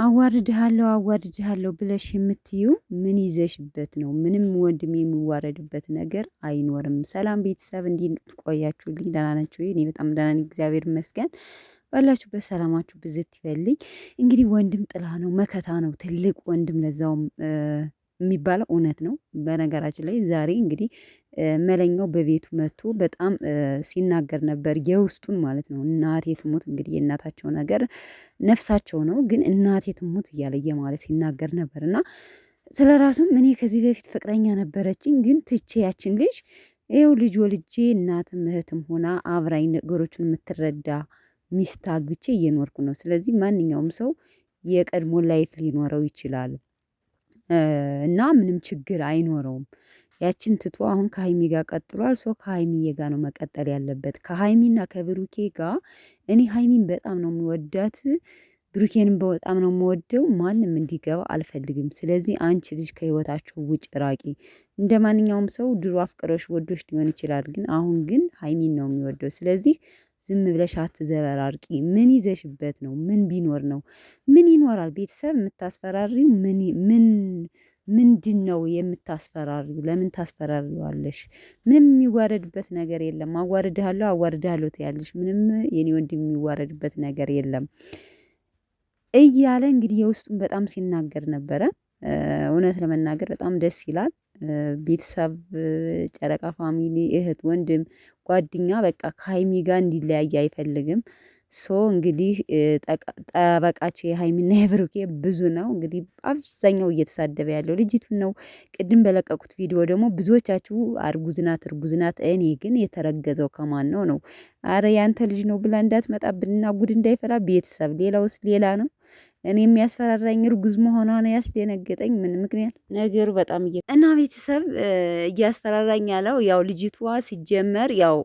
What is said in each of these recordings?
አዋርድሃለሁ ብለሽ የምትዩ ምን ይዘሽበት ነው? ምንም ወንድም የሚዋረድበት ነገር አይኖርም። ሰላም ቤተሰብ እንዴት ቆያችሁልኝ? ደህና ናችሁ ወይ? እኔ በጣም ደህና ነኝ፣ እግዚአብሔር ይመስገን። ባላችሁበት ሰላማችሁ ብዝት ይበልኝ። እንግዲህ ወንድም ጥላ ነው፣ መከታ ነው፣ ትልቅ ወንድም ለዛውም የሚባለው እውነት ነው። በነገራችን ላይ ዛሬ እንግዲህ መለኛው በቤቱ መጥቶ በጣም ሲናገር ነበር፣ የውስጡን ማለት ነው። እናቴ ትሙት እንግዲህ የእናታቸው ነገር ነፍሳቸው ነው፣ ግን እናቴ ትሙት እያለ ማለት ሲናገር ነበር እና ስለ ራሱም እኔ ከዚህ በፊት ፍቅረኛ ነበረችኝ፣ ግን ትቼ ያችን ልጅ ይኸው ልጅ ወልጄ እናትም እህትም ሆና አብራኝ ነገሮችን የምትረዳ ሚስት አግብቼ እየኖርኩ ነው። ስለዚህ ማንኛውም ሰው የቀድሞ ላይፍ ሊኖረው ይችላል እና ምንም ችግር አይኖረውም። ያችን ትቶ አሁን ከሀይሚ ጋር ቀጥሏል። ሶ ከሀይሚዬ ጋር ነው መቀጠል ያለበት፣ ከሀይሚና ከብሩኬ ጋር። እኔ ሀይሚን በጣም ነው የሚወዳት፣ ብሩኬንም በጣም ነው የምወደው። ማንም እንዲገባ አልፈልግም። ስለዚህ አንቺ ልጅ ከህይወታቸው ውጭ ራቂ። እንደ ማንኛውም ሰው ድሮ አፍቅረሽ ወዶች ሊሆን ይችላል፣ ግን አሁን ግን ሀይሚን ነው የሚወደው። ስለዚህ ዝም ብለሽ አትዘበራርቂ። ምን ይዘሽበት ነው? ምን ቢኖር ነው? ምን ይኖራል? ቤተሰብ የምታስፈራሪው ምንድን ነው የምታስፈራሪው? ለምን ታስፈራሪዋለሽ? ምንም የሚዋረድበት ነገር የለም። አዋርድሃለሁ ትያለሽ። ምንም የኔ ወንድ የሚዋረድበት ነገር የለም እያለ እንግዲህ የውስጡን በጣም ሲናገር ነበረ። እውነት ለመናገር በጣም ደስ ይላል። ቤተሰብ፣ ጨረቃ ፋሚሊ፣ እህት፣ ወንድም፣ ጓደኛ በቃ ከሀይሚ ጋር እንዲለያይ አይፈልግም። ሶ እንግዲህ ጠበቃቸው የሀይሚና የብሩኬ ብዙ ነው። እንግዲህ አብዛኛው እየተሳደበ ያለው ልጅቱን ነው። ቅድም በለቀቁት ቪዲዮ ደግሞ ብዙዎቻችሁ እርጉዝናት፣ እኔ ግን የተረገዘው ከማን ነው ነው? አረ ያንተ ልጅ ነው ብላ እንዳትመጣብንና ጉድ እንዳይፈላ ቤተሰብ። ሌላውስ ሌላ ነው። እኔ የሚያስፈራራኝ እርጉዝ መሆኗ ነው ያስደነገጠኝ። ምን ምክንያት ነገሩ በጣም እና ቤተሰብ እያስፈራራኝ ያለው ያው ልጅቷ ሲጀመር ያው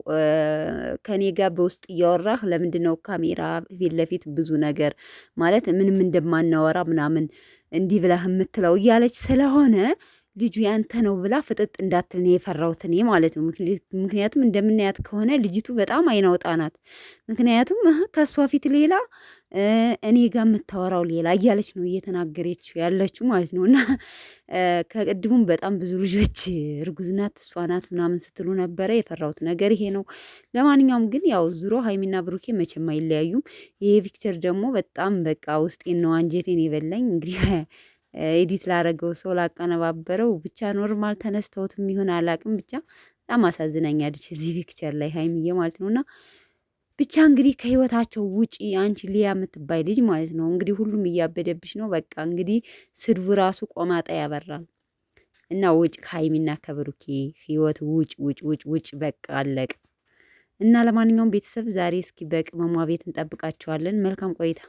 ከኔ ጋር በውስጥ እያወራህ ለምንድነው ካሜራ ፊት ለፊት ብዙ ነገር ማለት ምንም እንደማናወራ ምናምን እንዲህ ብላህ የምትለው እያለች ስለሆነ ልጁ ያንተ ነው ብላ ፍጥጥ እንዳትል ነው የፈራሁት እኔ ማለት ነው። ምክንያቱም እንደምናያት ከሆነ ልጅቱ በጣም አይናውጣ ናት። ምክንያቱም ከእሷ ፊት ሌላ እኔ ጋር የምታወራው ሌላ እያለች ነው እየተናገረችው ያለችው ማለት ነው። እና ከቅድሙም በጣም ብዙ ልጆች እርጉዝ ናት እሷ ናት ምናምን ስትሉ ነበረ። የፈራሁት ነገር ይሄ ነው። ለማንኛውም ግን ያው ዙሮ ሀይሚና ብሩኬ መቼም አይለያዩም። ይሄ ፒክቸር ደግሞ በጣም በቃ ውስጤን ነው አንጀቴን የበላኝ። እንግዲህ ኤዲት ላረገው ሰው ላቀነባበረው ብቻ ኖርማል ተነስተውት የሚሆን አላቅም። ብቻ በጣም አሳዝናኛለች እዚህ ፒክቸር ላይ ሀይሚዬ ማለት ነውና ብቻ እንግዲህ ከህይወታቸው ውጪ አንቺ ሊያ የምትባይ ልጅ ማለት ነው። እንግዲህ ሁሉም እያበደብሽ ነው። በቃ እንግዲህ ስድቡ ራሱ ቆማጣ ያበራል እና ውጭ ከሀይሚና ከብሩኬ ህይወት ውጭ በቃ አለቅ እና ለማንኛውም ቤተሰብ ዛሬ እስኪ በቅመሟ ቤት እንጠብቃቸዋለን። መልካም ቆይታ